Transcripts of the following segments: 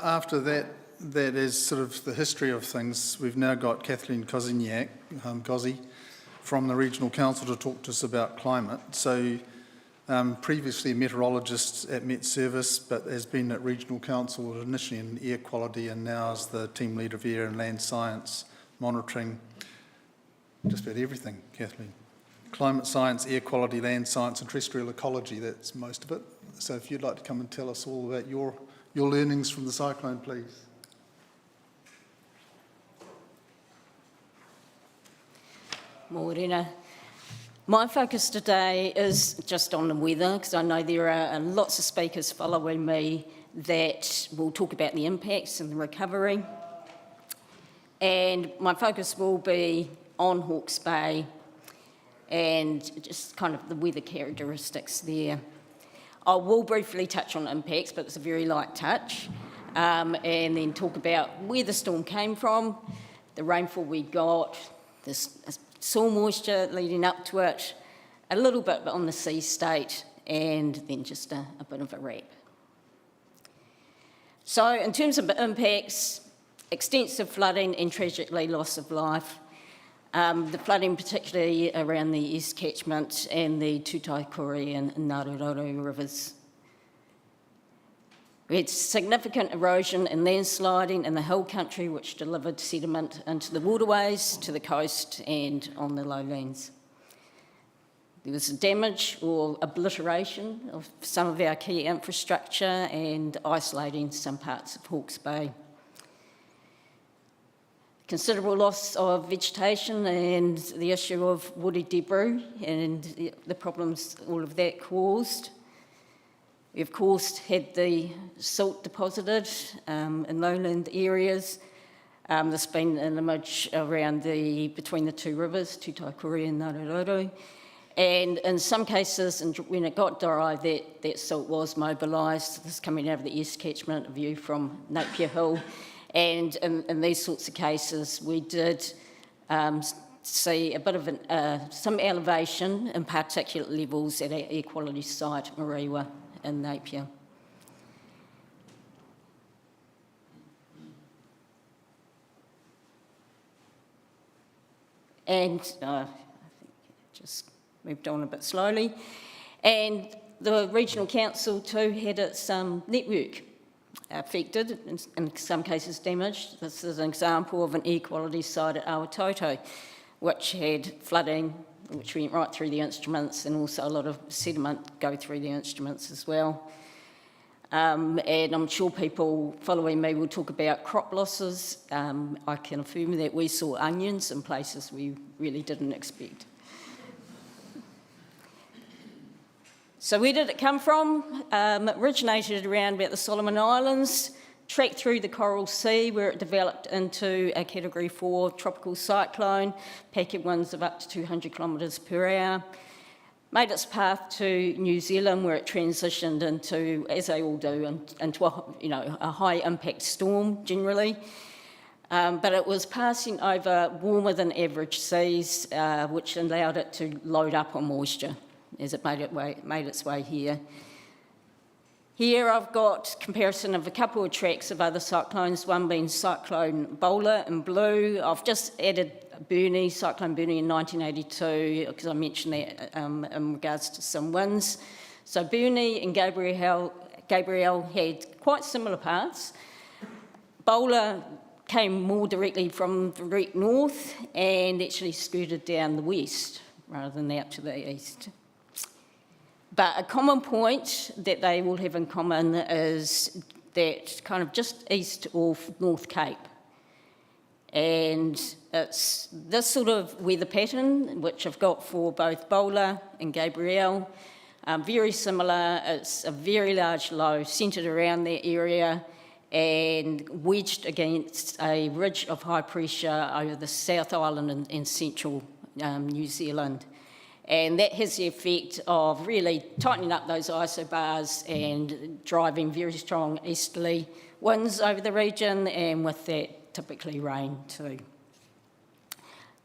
After that is sort of the history of things. We've now got Kathleen Kozyniak, Kozy, from the Regional Council to talk to us about climate. So previously a meteorologist at Met Service, but has been at Regional Council initially in air quality and now as the team leader of air and land science monitoring. Just about everything, Kathleen. Climate science, air quality, land science and terrestrial ecology, that's most of it. So if you'd like to come and tell us all about your learnings from the cyclone, please. Morena. My focus today is just on the weather, because I know there are lots of speakers following me that will talk about the impacts and the recovery. And my focus will be on Hawke's Bay and just kind of the weather characteristics there. I will briefly touch on impacts, but it's a very light touch, and then talk about where the storm came from, the rainfall we got, this soil moisture leading up to it, a little bit on the sea state, and then just a bit of a wrap. So in terms of impacts, extensive flooding and tragically loss of life. The flooding particularly around the East Catchment and the Tutaikuri and Ngārororo rivers. We had significant erosion and landsliding in the hill country, which delivered sediment into the waterways, to the coast and on the lowlands. There was damage or obliteration of some of our key infrastructure and isolating some parts of Hawke's Bay. Considerable loss of vegetation and the issue of woody debris and the problems all of that caused. We, of course, had the silt deposited in lowland areas. There's been an image around between the two rivers, Tutaikuri and Ngārororo. And in some cases, when it got dry, that silt was mobilised. This is coming out of the East Catchment, a view from Napier Hill. And in these sorts of cases, we did see a bit of some elevation in particulate levels at our air quality site, Mariwa, in Napier. And I think it just moved on a bit slowly. And the Regional Council too had its network affected, in some cases damaged. This is an example of an air quality site at Awatoto, which had flooding, which went right through the instruments, and also a lot of sediment go through the instruments as well. And I'm sure people following me will talk about crop losses. I can affirm that we saw onions in places we really didn't expect. So where did it come from? It originated around about the Solomon Islands, tracked through the Coral Sea, where it developed into a Category 4 tropical cyclone, packing winds of up to 200 kilometres per hour. Made its path to New Zealand, where it transitioned into, as they all do, into a high impact storm generally. But it was passing over warmer than average seas, which allowed it to load up on moisture as it made its way here. Here I've got comparison of a couple of tracks of other cyclones, one being Cyclone Bola in blue. I've just added Cyclone Bernie in 1982, because I mentioned that in regards to some winds. So Bernie and Gabrielle had quite similar paths. Bola came more directly from the direct north and actually skirted down the west rather than out to the east. But a common point that they will have in common is that kind of just east of North Cape. And it's this sort of weather pattern, which I've got for both Bola and Gabrielle, very similar. It's a very large low centred around that area and wedged against a ridge of high pressure over the South Island and central New Zealand. And that has the effect of really tightening up those isobars and driving very strong easterly winds over the region, and with that, typically rain too.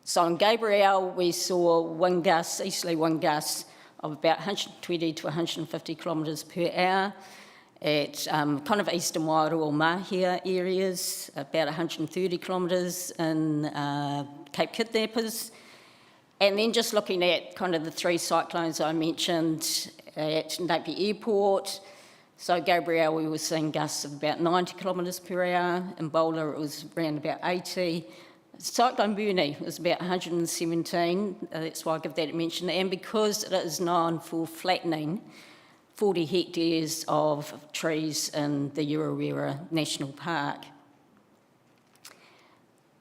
So in Gabrielle, we saw wind gusts, easterly wind gusts of about 120 to 150 kilometres per hour, at kind of eastern Wairoa Mahia areas, about 130 kilometres in Cape Kidnappers. And then just looking at kind of the three cyclones I mentioned at Napier Airport. So Gabrielle, we were seeing gusts of about 90 kilometres per hour. In Bola, it was around about 80. Cyclone Bola was about 117. That's why I give that a mention. And because it is known for flattening 40 hectares of trees in the Urewera National Park.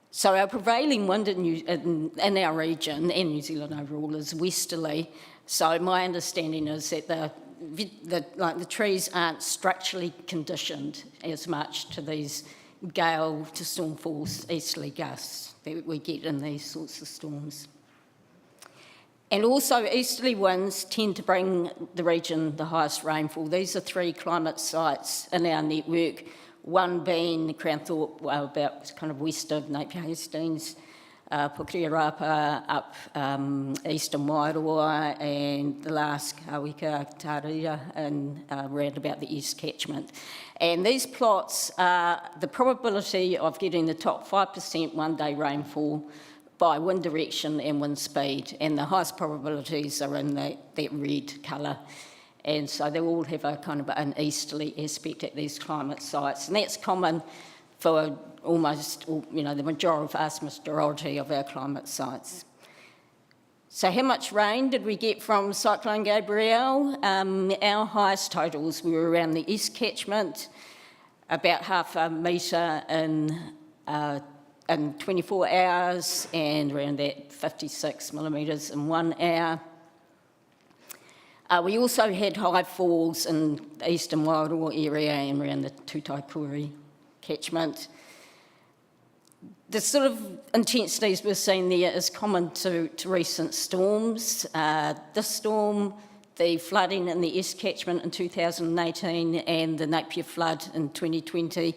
So our prevailing wind in our region and New Zealand overall is westerly. So my understanding is that the trees aren't structurally conditioned as much to these gale to storm force easterly gusts that we get in these sorts of storms. And also easterly winds tend to bring the region the highest rainfall. These are three climate sites in our network, one being Crownthorpe, about kind of west of Napier Hastings, Pukiriarapa up eastern Wairoa, and the last Kawika Tarira and around about the east catchment. And these plots are the probability of getting the top 5% one-day rainfall by wind direction and wind speed, and the highest probabilities are in that red colour. And so they all have a kind of an easterly aspect at these climate sites, and that's common for almost, the vast majority of our climate sites. So how much rain did we get from Cyclone Gabrielle? Our highest totals were around the east catchment, about half a metre in 24 hours, and around that 56 millimetres in 1 hour. We also had high falls in the eastern Wairoa area and around the Tutaikuri catchment. The sort of intensities we're seeing there is common to recent storms. This storm, the flooding in the east catchment in 2018 and the Napier flood in 2020,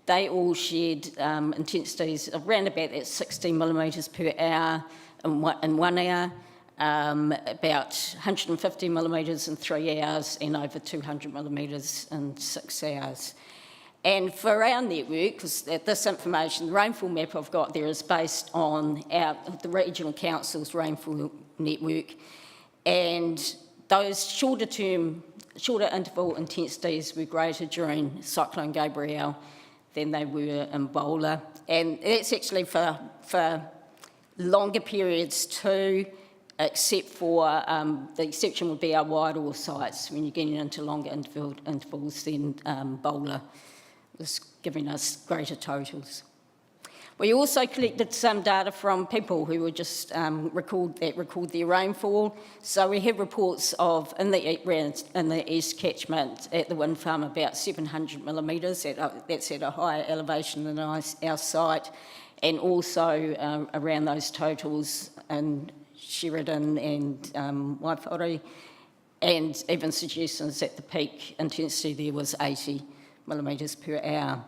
they all shared intensities of around about that 60 millimetres per hour in 1 hour. About 150 millimetres in 3 hours and over 200 millimetres in 6 hours. And for our network, because this information, the rainfall map I've got there is based on the Regional Council's rainfall network, and those shorter interval intensities were greater during Cyclone Gabrielle than they were in Bola. And that's actually for longer periods too, except for the exception would be our Wairoa sites. When you're getting into longer intervals, then Bola was giving us greater totals. We also collected some data from people who were just record their rainfall. So we have reports of in the east catchment at the wind farm about 700 millimetres. That's at a higher elevation than our site, and also around those totals in Sheridan and Waipori, and even suggestions that the peak intensity there was 80 millimetres per hour.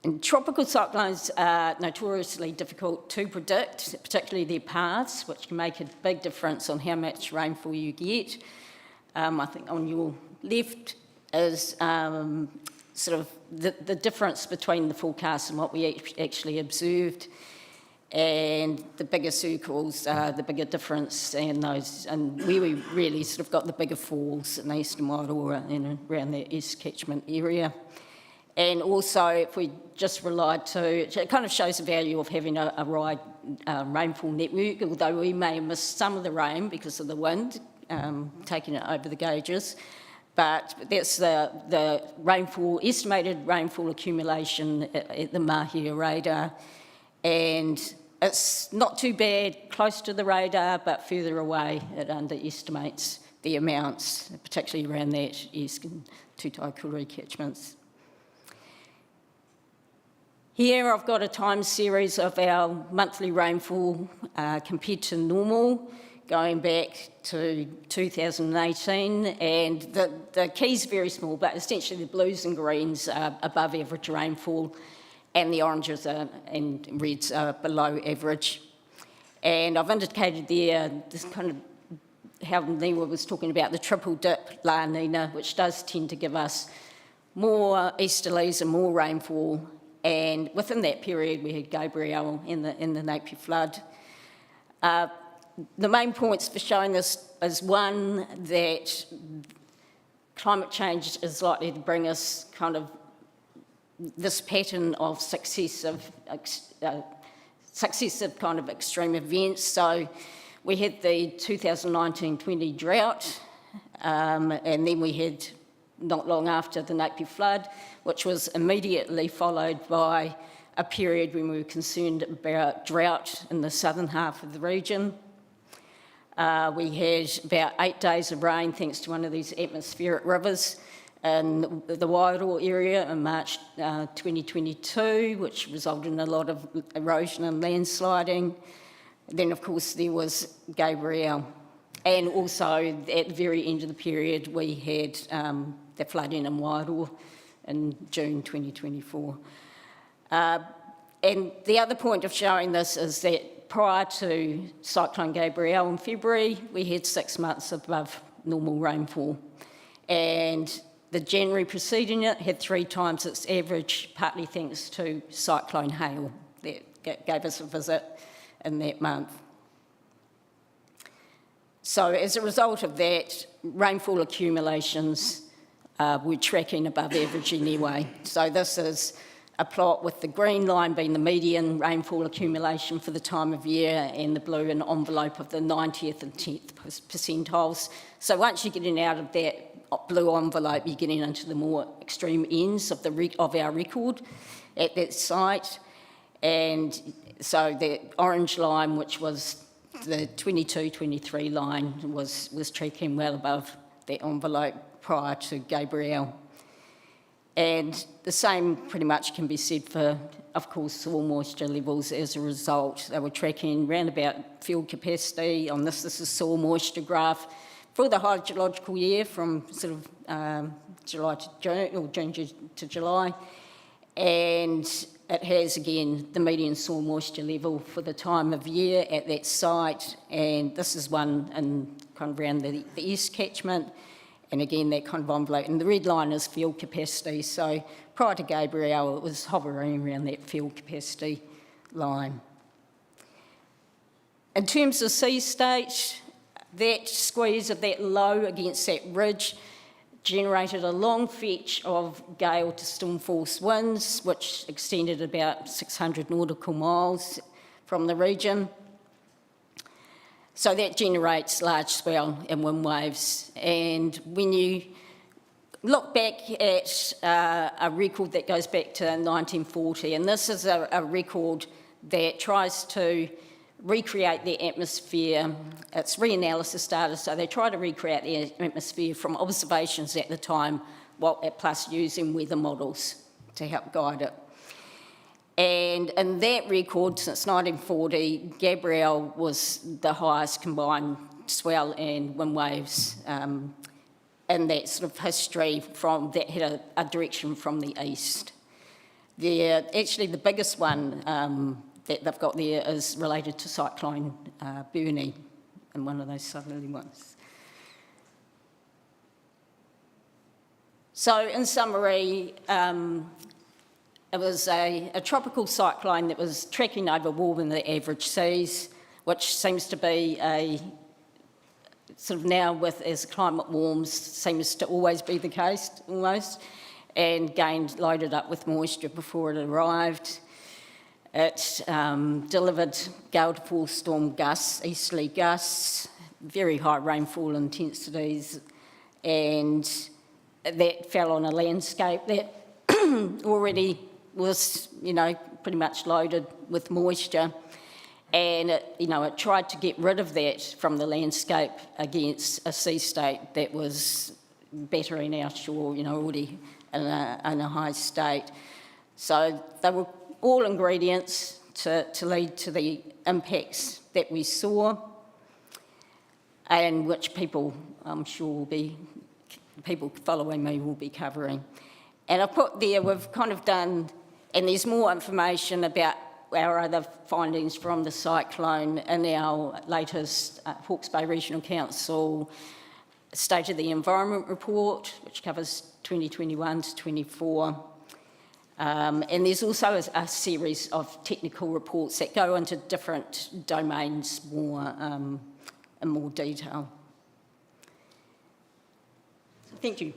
And tropical cyclones are notoriously difficult to predict, particularly their paths, which can make a big difference on how much rainfall you get. I think on your left is sort of the difference between the forecast and what we actually observed. And the bigger circles are the bigger difference, and where we really sort of got the bigger falls in the eastern Wairoa and around the east catchment area. And also, if we just relied it kind of shows the value of having a wide rainfall network, although we may have missed some of the rain because of the wind, taking it over the gauges. But that's the estimated rainfall accumulation at the Mahia radar. And it's not too bad close to the radar, but further away it underestimates the amounts, particularly around that east and Tutaikuri catchments. Here I've got a time series of our monthly rainfall compared to normal, going back to 2018, and the key's very small, but essentially the blues and greens are above average rainfall, and the oranges and reds are below average. And I've indicated there this kind of how Niwa was talking about the triple dip La Nina, which does tend to give us more easterlies and more rainfall. And within that period, we had Gabrielle in the Napier flood. The main points for showing this is, one, that climate change is likely to bring us kind of this pattern of successive kind of extreme events. So we had the 2019-20 drought, and then we had, not long after, the Napier flood, which was immediately followed by a period when we were concerned about drought in the southern half of the region. We had about 8 days of rain thanks to one of these atmospheric rivers in the Wairoa area in March 2022, which resulted in a lot of erosion and landsliding. Then, of course, there was Gabrielle. And also, at the very end of the period, we had the flooding in Wairoa in June 2024. And the other point of showing this is that prior to Cyclone Gabrielle in February, we had 6 months above normal rainfall. And the January preceding it had 3 times its average, partly thanks to Cyclone Hale that gave us a visit in that month. So as a result of that, rainfall accumulations were tracking above average anyway. So this is a plot with the green line being the median rainfall accumulation for the time of year, and the blue an envelope of the 90th and 10th percentiles. So once you're getting out of that blue envelope, you're getting into the more extreme ends of our record at that site. And so the orange line, which was the 22-23 line, was tracking well above that envelope prior to Gabrielle. And the same pretty much can be said for, of course, soil moisture levels as a result. They were tracking around about field capacity. On this is a soil moisture graph for the hydrological year from sort of July to June, or June to July. And it has, again, the median soil moisture level for the time of year at that site. And this is one in kind of around the east catchment. And again, that kind of envelope. And the red line is field capacity. So prior to Gabrielle, it was hovering around that field capacity line. In terms of sea state, that squeeze of that low against that ridge generated a long fetch of gale to storm force winds, which extended about 600 nautical miles from the region. So that generates large swell and wind waves. And when you look back at a record that goes back to 1940, and this is a record that tries to recreate the atmosphere. It's reanalysis data, so they try to recreate the atmosphere from observations at the time, plus using weather models to help guide it. And in that record, since 1940, Gabrielle was the highest combined swell and wind waves in that sort of history that had a direction from the east. Actually, the biggest one that they've got there is related to Cyclone Bola, and one of those southerly ones. So in summary, it was a tropical cyclone that was tracking over warmer than the average seas, which seems to be a sort of now, as the climate warms, seems to always be the case almost, and loaded up with moisture before it arrived. It delivered gale to force storm gusts, easterly gusts, very high rainfall intensities, and that fell on a landscape that already was, pretty much loaded with moisture. And it tried to get rid of that from the landscape against a sea state that was bettering our shore, already in a high state. So they were all ingredients to lead to the impacts that we saw, and which people, I'm sure, people following me will be covering. And I put there, we've kind of done, and there's more information about our other findings from the cyclone in our latest Hawke's Bay Regional Council State of the Environment report, which covers 2021 to 24. And there's also a series of technical reports that go into different domains in more detail. Thank you.